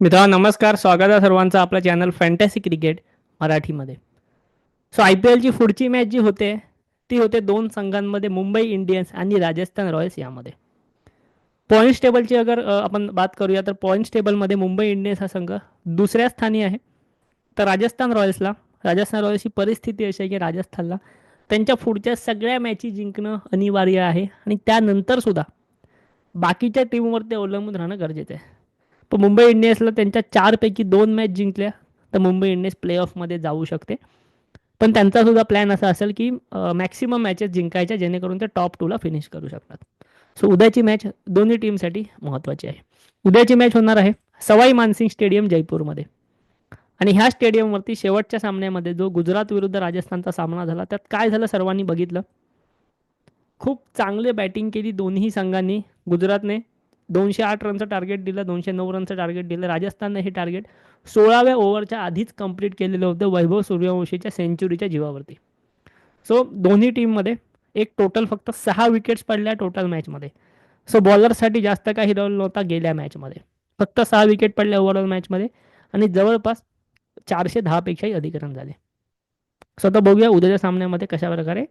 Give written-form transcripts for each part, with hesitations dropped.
मित्रांनो नमस्कार. स्वागत आहे सर्वांचं आपल्या चॅनल फॅन्टॅसी क्रिकेट मराठीमध्ये. आय पी एलची पुढची मॅच जी होते ती होते दोन संघांमध्ये, मुंबई इंडियन्स आणि राजस्थान रॉयल्स यामध्ये. पॉईंट्स टेबलची अगर आपण बात करूया तर पॉईंट्स टेबलमध्ये मुंबई इंडियन्स हा संघ दुसऱ्या स्थानी आहे. तर राजस्थान रॉयल्सची परिस्थिती अशी आहे की राजस्थानला त्यांच्या पुढच्या सगळ्या मॅची जिंकणं अनिवार्य आहे आणि त्यानंतर सुद्धा बाकीच्या टीमवरती अवलंबून राहणं गरजेचं आहे. पण मुंबई इंडियन्सला त्यांच्या चारपैकी दोन मॅच जिंकल्या तर मुंबई इंडियन्स प्ले ऑफमध्ये जाऊ शकते. पण त्यांचा सुद्धा प्लॅन असा असेल की मॅक्सिमम मॅचेस जिंकायच्या, जेणेकरून ते टॉप टूला फिनिश करू शकतात. उद्याची मॅच दोन्ही टीमसाठी महत्त्वाची आहे. उद्याची मॅच होणार आहे सवाई मानसिंग स्टेडियम जयपूरमध्ये. आणि ह्या स्टेडियमवरती शेवटच्या सामन्यामध्ये जो गुजरात विरुद्ध राजस्थानचा सामना झाला त्यात काय झालं सर्वांनी बघितलं. खूप चांगले बॅटिंग केली दोन्ही संघांनी. गुजरातने 208 रनचं टार्गेट दिलं, 209 रनचं टार्गेट दिलं. राजस्थानने हे टार्गेट 16व्या ओव्हरच्या आधीच कंप्लीट केलेलं होतं वैभव सूर्यवंशीच्या सेंचुरीच्या जीवावरती. दोन्ही टीममध्ये एक टोटल फक्त 6 विकेट्स पडल्या टोटल मॅचमध्ये. बॉलरसाठी जास्त काही रोल नव्हता गेल्या मॅचमध्ये. फक्त 6 विकेट पडल्या ओव्हरऑल मॅचमध्ये आणि जवळपास 410 पेक्षाही अधिक रन झाले. आता बघूया उद्याच्या सामन्यामध्ये कशा प्रकारे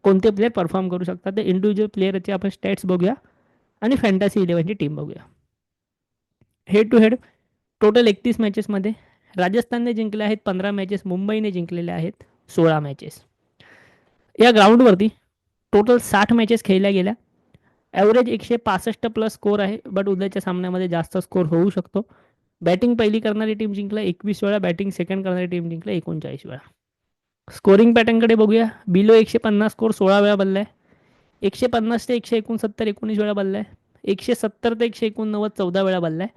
कोणते प्लेयर परफॉर्म करू शकतात. ते इंडिव्हिज्युअल प्लेअरचे आपण स्टॅट्स बघूया आणि फॅन्टसी 11ची टीम बघूया. हेड टू हेड टोटल 31 मॅचेसमध्ये राजस्थानने जिंकले आहेत 15 मॅचेस, मुंबईने जिंकलेले आहेत 16 मॅचेस. या ग्राउंडवरती टोटल 60 मॅचेस खेळल्या गेल्या. ॲव्हरेज 165 प्लस स्कोर आहे, बट उद्याच्या सामन्यामध्ये जास्त स्कोर होऊ शकतो. बॅटिंग पहिली करणारी टीम जिंकला 21 वेळा, बॅटिंग सेकंड करणारी टीम जिंकला 39 वेळा. स्कोरिंग पॅटर्नकडे बघूया. बिलो 150 स्कोर 16 वेळा बदलाय. 150 ते 169 19 वेळा बदलाय. 170 ते 189 14 वेळा बदलाय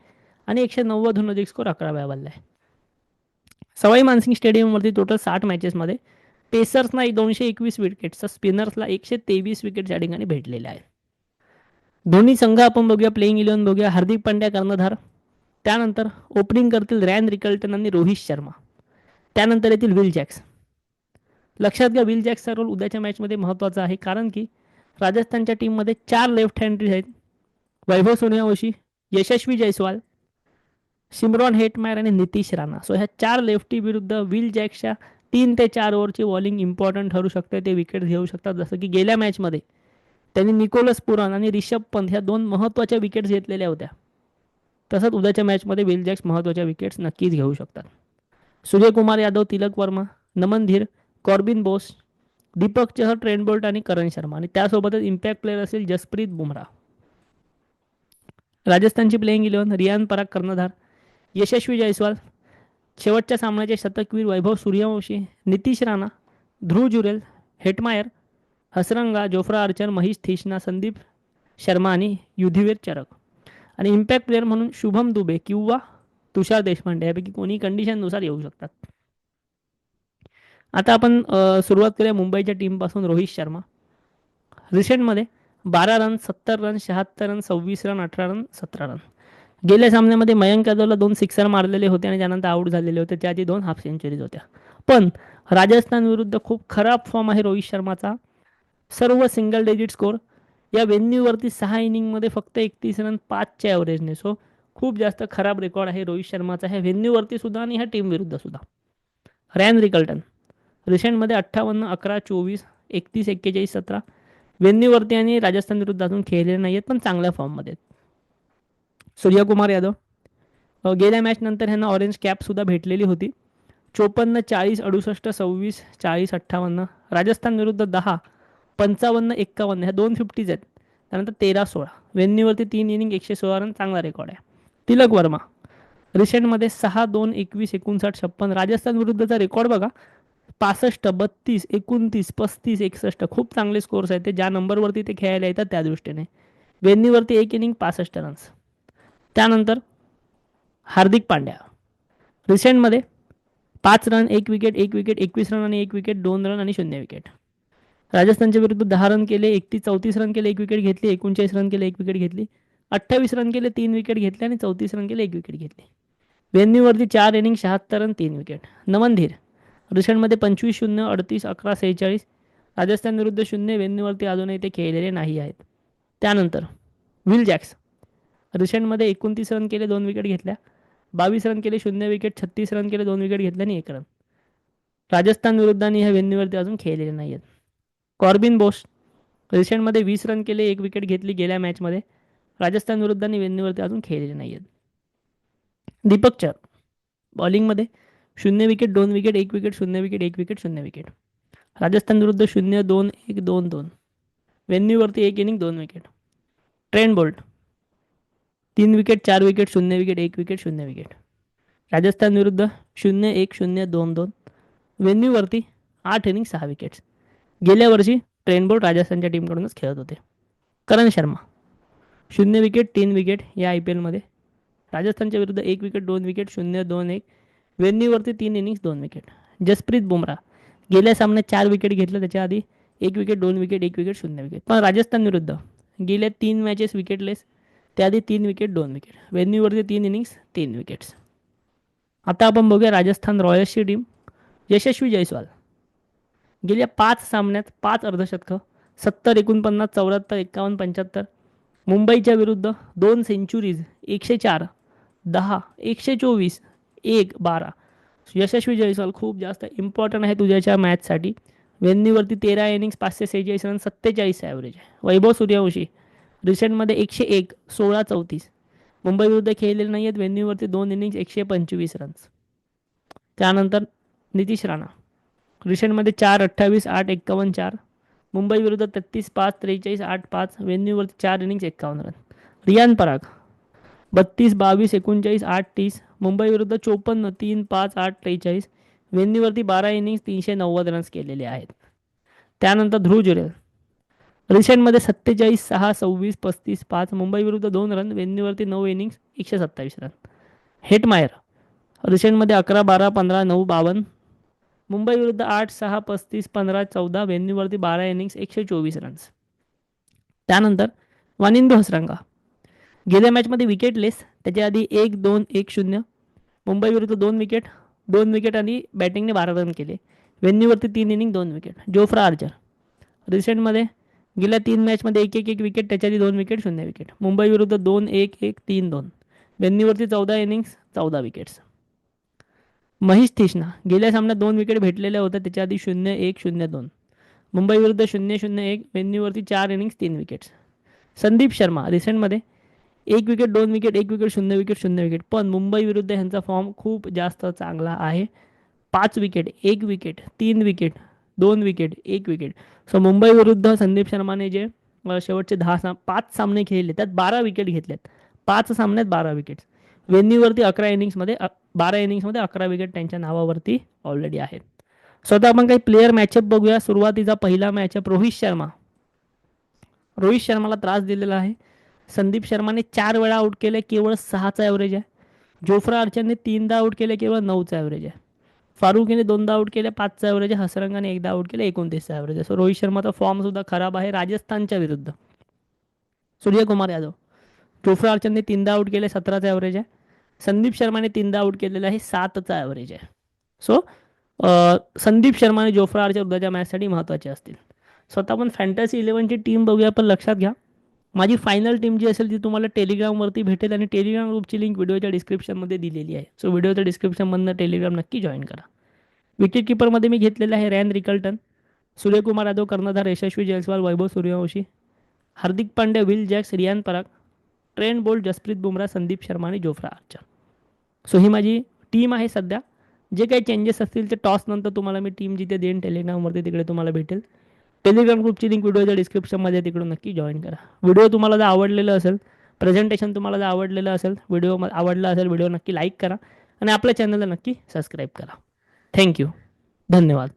आणि 190 अधिक स्कोर 11 वेळा बदलाय. Sawai Mansingh स्टेडियमवरती total 60 मॅचेसमध्ये पेसर्सना 221 wickets, स्पिनर्सला 123 wickets या ठिकाणी भेटलेले आहेत. दोन्ही संघ आपण बघूया. प्लेइंग 11 बघूया. हार्दिक पांड्या कर्णधार, त्यानंतर ओपनिंग करतील रॅन रिकल्टन आणि रोहित शर्मा, त्यानंतर येतील विल जॅक्स. लक्षात घ्या विल जॅक्सचा रोल उद्याच्या मॅचमध्ये महत्त्वाचा आहे, कारण की राजस्थानच्या टीममध्ये 4 लेफ्ट हँडरीज आहेत. वैभव सूर्यवंशी, यशस्वी जयस्वाल, सिमरॉन हेटमायर आणि नितीश राणा. ह्या 4 लेफ्टी विरुद्ध विल जॅक्सच्या 3 ते 4 ओव्हरची बॉलिंग इम्पॉर्टंट ठरू शकते. ते विकेट घेऊ शकतात. जसं की गेल्या मॅचमध्ये त्यांनी निकोलस पुरान आणि रिषभ पंत ह्या 2 महत्त्वाच्या विकेट्स घेतलेल्या होत्या. तसंच उद्याच्या मॅचमध्ये विल जॅक्स महत्त्वाच्या विकेट्स नक्कीच घेऊ शकतात. Suryakumar Yadav, Tilak Varma, Naman Dhir, Corbin Bosch, Deepak Chahar, Trent Boult आणि करण शर्मा, आणि त्यासोबतच इम्पॅक्ट प्लेअर असेल जसप्रीत बुमराह. राजस्थानची प्लेइंग 11: रियान पराग कर्णधार, यशस्वी जयस्वाल, शेवटच्या सामन्याचे शतकवीर Vaibhav Suryavanshi, Nitish Rana, Dhruv Jurel, Hetmyer, Hasaranga, Jofra Archer, Maheesh Theekshana, Sandeep Sharma आणि युधिवेर चरक. आणि इम्पॅक्ट प्लेअर म्हणून शुभम दुबे किंवा तुषार देशपांडे यापैकी कोणी कंडिशननुसार येऊ शकतात. आता आपण सुरुवात करूया मुंबईच्या टीमपासून. रोहित शर्मा रिसेंटमध्ये 12 run, 70 run, 76 run, 26 run, 18 run, 17 run. गेल्या सामन्यामध्ये मयंक यादवला 2 सिक्सर मारलेले होते आणि त्यानंतर आऊट झालेले होते. त्याची 2 हाफ सेंचुरीज होत्या. पण राजस्थान विरुद्ध खूप खराब फॉर्म आहे रोहित शर्माचा. सर्व सिंगल डिजिट स्कोर. या व्हेन्यूवरती 6 इनिंगमध्ये फक्त 31 रन 5च्या ॲव्हरेजने. खूप जास्त खराब रेकॉर्ड आहे रोहित शर्माचा ह्या व्हेन्यूवरती सुद्धा आणि ह्या टीम विरुद्ध सुद्धा. रॅन रिकल्टन रिसेंटमध्ये 58, 11, 24, 31, 41, 17 व्हेन्यूवरती आणि राजस्थान विरुद्ध अजून खेळलेले नाही आहेत, पण चांगल्या फॉर्ममध्ये आहेत. सूर्यकुमार यादव गेल्या मॅच नंतर ह्यांना ऑरेंज कॅप सुद्धा भेटलेली होती. 54, 40, 68, 26, 40, 58. राजस्थान विरुद्ध 10, 55, 51 ह्या 250s आहेत. त्यानंतर 13, 16 व्हेन्यूवरती 3 इनिंग 116 रन, चांगला रेकॉर्ड आहे. तिलक वर्मा रिसेंटमध्ये 6, 2, 21, 59, 56. राजस्थान विरुद्धचा रेकॉर्ड बघा. 65, 32, 29, 35, 61 खूप चांगले स्कोर्स आहेत. ते ज्या नंबरवरती ते खेळायला येतात त्या दृष्टीने. व्हेन्यूवरती 1 इनिंग 65 रन्स. त्यानंतर हार्दिक पांड्या रिसेंटमध्ये 5 रन, 1 विकेट, 1 विकेट, 21 रन आणि 1 विकेट, 2 रन आणि 0 विकेट. राजस्थानच्या विरुद्ध 10 रन केले, 34 रन केले, 1 विकेट घेतली, 39 रन केले, 1 विकेट घेतली, 28 रन केले, 3 विकेट घेतले आणि 34 रन केले, 1 विकेट घेतली. व्हेन्यूवरती 4 इनिंग 76 रन, 3 विकेट. नमन धीर रिसेंटमध्ये 25, 0, 38, 11, 46. राजस्थान विरुद्ध 0 व्हेन्यूवरती अजूनही ते खेळलेले नाही आहेत. त्यानंतर विल जॅक्स रिसेंटमध्ये 29 रन केले, 2 विकेट घेतल्या. 22 रन केले, 0 विकेट. 36 रन केले, 2 विकेट घेतले आणि 1 रन. राजस्थान विरुद्धाने ह्या व्हेन्यूवरती अजून खेळलेले नाही आहेत. कॉर्बिन बोस रिसेंटमध्ये 20 रन केले, 1 विकेट घेतली गेल्या मॅचमध्ये. राजस्थान विरुद्धाने व्हेन्यूवरती अजून खेळलेले नाही आहेत. दीपक चहर बॉलिंगमध्ये 0 wicket, 2 wicket, 1 wicket, 0 wicket, 1 wicket, 0 wicket. Rajasthan विरुद्ध 0-2-1-2-2. व्हेन्यूवरती 1 inning 2 wicket. Trent Boult 3 wicket, 4 wicket, 0 wicket, 1 wicket, 0 wicket. Rajasthan विरुद्ध 0-1-0-2-2. व्हेन्यूवरती 8 इनिंग 6 विकेट्स. गेल्या वर्षी ट्रेंट बोल्ट राजस्थानच्या टीमकडूनच खेळत होते. करण शर्मा 0 विकेट, 3 विकेट या IPLमध्ये. राजस्थानच्या विरुद्ध 1 विकेट, 2 विकेट, 0-2-1. व्हेन्यूवरती 3 इनिंग्स 2 विकेट. जसप्रीत बुमराह गेल्या सामन्यात 4 विकेट घेतलं, त्याच्या आधी 1 विकेट, 2 विकेट, 1 विकेट, 0 विकेट. पण राजस्थान विरुद्ध गेल्या 3 मॅचेस विकेटलेस, त्याआधी 3 विकेट, 2 विकेट. व्हेन्यूवरती 3 innings 3 wickets. आता आपण बघूया राजस्थान रॉयल्सची टीम. यशस्वी जयस्वाल गेल्या 5 सामन्यात 5 अर्धशतकं, 70, 49, 74, 51, 75. मुंबईच्या विरुद्ध 2 सेंचुरीज, 104, 10, 124, 1, 12. यशस्वी जयस्वाल खूप जास्त इम्पॉर्टंट आहे तुझ्याच्या मॅचसाठी. व्हेन्यूवरती 13 इनिंग्स, 546 रन, 47 ॲव्हरेज आहे. वैभव सूर्यवंशी रिसेंटमध्ये 101, 16, 34. मुंबई विरुद्ध खेळलेले नाही आहेत. व्हेन्यूवरती 2 इनिंग्स, 125 रन्स. त्यानंतर नितीश राणा रिसेंटमध्ये 4, 28, 8, 51, 4. मुंबई विरुद्ध 33, 5, 43, 8, 5. व्हेन्यूवरती 4 इनिंग्स, 51 रन. रियान पराग 32, 22, 39, 8, 30. मुंबई विरुद्ध 54, 3, 5, 8, 43. व्हेन्यूवरती 12 इनिंग्स, 390 रन्स केलेले आहेत. त्यानंतर ध्रुव जुरेल रिसेंटमध्ये 47, 6, 26, 35, 5. मुंबई विरुद्ध 2 रन. व्हेन्यूवरती 9 इनिंग्स, 127 रन. हेटमायर रिसेंटमध्ये 11, 12, 15, 9, 52. मुंबई विरुद्ध 8, 6, 35, 15, 14. व्हेन्यूवरती 12 इनिंग्स, 124 रन्स. त्यानंतर वानिंदू हसरंगा गेल्या मॅचमध्ये विकेटलेस, त्याच्या आधी 1, 2, 1, 0. मुंबई विरुद्ध 2 विकेट, 2 विकेट आणि बॅटिंगने 12 रन केले. व्हेन्यूवरती 3 इनिंग 2 विकेट. जोफ्रा आर्चर रिसेंटमध्ये गेल्या 3 मॅचमध्ये 1-1 विकेट, त्याच्या आधी 2 विकेट, 0 विकेट. मुंबई विरुद्ध 2-1-1, 3-2. व्हेन्यूवरती 14 इनिंग्स, 14 विकेट्स. महेश थिष्णा गेल्या सामन्यात 2 विकेट भेटलेल्या होत्या, त्याच्या आधी 0-1-0-2. मुंबई विरुद्ध 0-0-1. व्हेन्यूवरती 4 इनिंग्स, 3 विकेट्स. संदीप शर्मा रिसेंटमध्ये 1 wicket, 2 wicket, 1 wicket, 0 wicket, 0 wicket. पण मुंबई विरुद्ध ह्यांचा फॉर्म खूप जास्त चांगला आहे. 5 wicket, 1 wicket, 3 wicket, 2 wicket, 1 wicket. So Mumbai विरुद्ध संदीप शर्माने जे शेवटचे 5 सामने खेळले त्यात 12 विकेट घेतलेत. 5 सामन्यात 12 विकेट्स. व्हेन्यूवरती 11 इनिंग्समध्ये 12 इनिंग्समध्ये 11 विकेट त्यांच्या नावावरती ऑलरेडी आहेत. सो आता आपण काही प्लेयर मॅचअप बघूया. सुरुवातीचा पहिला मॅचअप रोहित शर्मा. रोहित शर्माला त्रास दिलेला आहे. संदीप शर्माने 4 वेळा आउट केले, केवळ 6चा ॲव्हरेज आहे. जोफ्रा आर्चरने 3दा आउट केले, केवळ 9चा ॲव्हरेज आहे. फारुकीने 2दा आउट केले, 5चा ॲव्हरेज आहे. हसरंगाने 1दा आउट केले, 29चा ॲव्हरेज आहे. सो रोहित शर्माचा फॉर्मसुद्धा खराब आहे राजस्थानच्या विरुद्ध. सूर्यकुमार यादव जोफ्रा आर्चरने 3दा आउट केले, 17चा ॲव्हरेज आहे. संदीप शर्माने 3दा आउट केलेला आहे, 7चा ॲव्हरेज आहे. सो संदीप शर्मा आणि जोफ्रा आर्चर उद्याच्या मॅचसाठी महत्त्वाचे असतील. स्वतः आपण फॅन्टसी 11ची टीम बघूया. पण लक्षात घ्या, माझी फायनल टीम जी असेल ती तुम्हाला टेलिग्रामवरती भेटेल आणि टेलिग्राम ग्रुपची लिंक व्हिडिओच्या डिस्क्रिप्शनमध्ये दिलेली आहे. सो व्हिडिओच्या डिस्क्रिप्शनमधनं टेलिग्राम नक्की जॉईन करा. विकेट किपरमध्ये मी घेतलेलं आहे रॅन रिकल्टन, सूर्यकुमार यादव, कर्णधार Yashasvi Jaiswal, Vaibhav Suryavanshi, Hardik Pandya, Will Jacks, Riyan Parag, Trent Boult, Jasprit Bumrah, Sandeep Sharma आणि जोफ्रा आर्चर. सो ही माझी टीम आहे सध्या. जे काही चेंजेस असतील ते टॉस नंतर तुम्हाला मी टीम जिथे देईन टेलिग्रामवरती तिकडे तुम्हाला भेटेल. टेलिग्राम ग्रुपची लिंक व्हिडिओच्या डिस्क्रिप्शनमध्ये तिकडून नक्की जॉईन करा. व्हिडिओ तुम्हाला जर आवडलेलं असेल, प्रेझेंटेशन तुम्हाला जर आवडलेलं असेल, व्हिडिओ आवडला असेल, व्हिडिओ नक्की लाईक करा आणि आपल्या चॅनलला नक्की सबस्क्राईब करा. थँक्यू. धन्यवाद.